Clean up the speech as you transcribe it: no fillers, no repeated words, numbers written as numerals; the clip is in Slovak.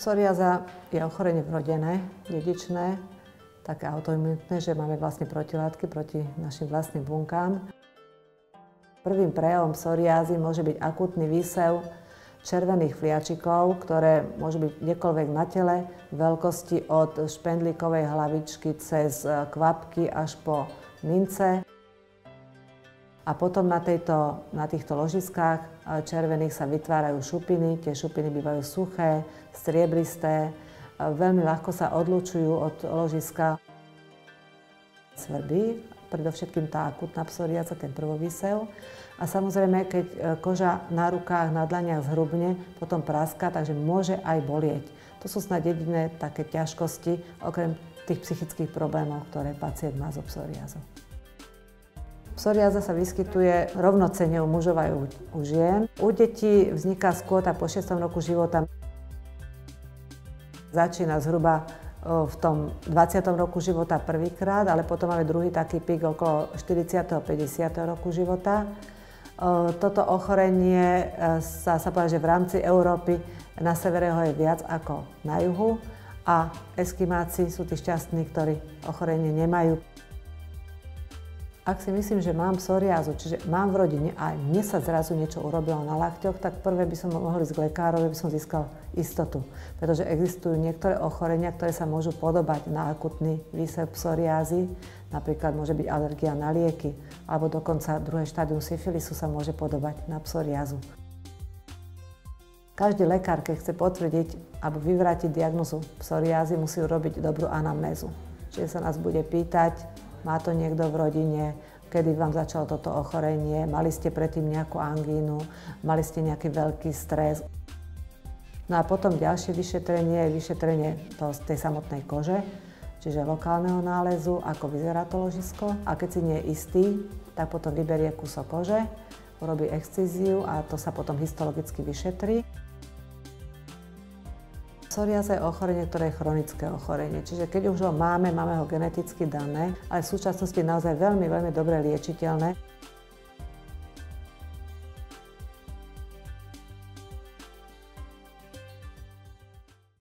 Psoriáza je ochorenie vrodené, dedičné, také autoimunitné, že máme vlastne protilátky proti našim vlastným bunkám. Prvým prejavom psoriázy môže byť akútny výsev červených fliačikov, ktoré môžu byť kdekoľvek na tele, veľkosti od špendlíkovej hlavičky cez kvapky až po mince. A potom na týchto ložiskách červených sa vytvárajú šupiny. Tie šupiny bývajú suché, strieblisté, veľmi ľahko sa odlučujú od ložiska. Svrbí, predovšetkým tá akútna psoriáza, ten prvovýsev. A samozrejme, keď koža na rukách, na dlaniach zhrubne, potom praská, takže môže aj bolieť. To sú snad jediné také ťažkosti, okrem tých psychických problémov, ktoré pacient má so psoriázou. Psoriáza sa vyskytuje rovnocenne u mužov aj u žien. U detí vzniká skôr po 6. roku života. Začína zhruba v tom 20. roku života prvýkrát, ale potom máme druhý taký pík okolo 40. 50. roku života. Toto ochorenie sa povedá, že v rámci Európy na severe ho je viac ako na juhu a Eskimáci sú tí šťastní, ktorí ochorenie nemajú. Ak si myslím, že mám psoriázu, čiže mám v rodine a mne sa zrazu niečo urobilo na lakťoch, tak prvé by som mohol ísť k lekárovi, by som získal istotu. Pretože existujú niektoré ochorenia, ktoré sa môžu podobať na akutný výsev psoriázy. Napríklad môže byť alergia na lieky, alebo dokonca druhé štádium syfilisu sa môže podobať na psoriázu. Každý lekár, keď chce potvrdiť alebo vyvrátiť diagnózu psoriázy, musí urobiť dobrú anamnézu. Čiže sa nás bude pýtať, má to niekto v rodine, kedy vám začalo toto ochorenie, mali ste predtým nejakú angínu, mali ste nejaký veľký stres. No a potom ďalšie vyšetrenie je vyšetrenie tej samotnej kože, čiže lokálneho nálezu, ako vyzerá to ložisko. A keď si nie je istý, tak potom vyberie kúsok kože, urobí excíziu a to sa potom histologicky vyšetrí. Psoriáza je ochorenie, ktoré je chronické ochorenie. Čiže keď už ho máme ho geneticky dané, ale v súčasnosti je naozaj veľmi, veľmi dobre liečiteľné.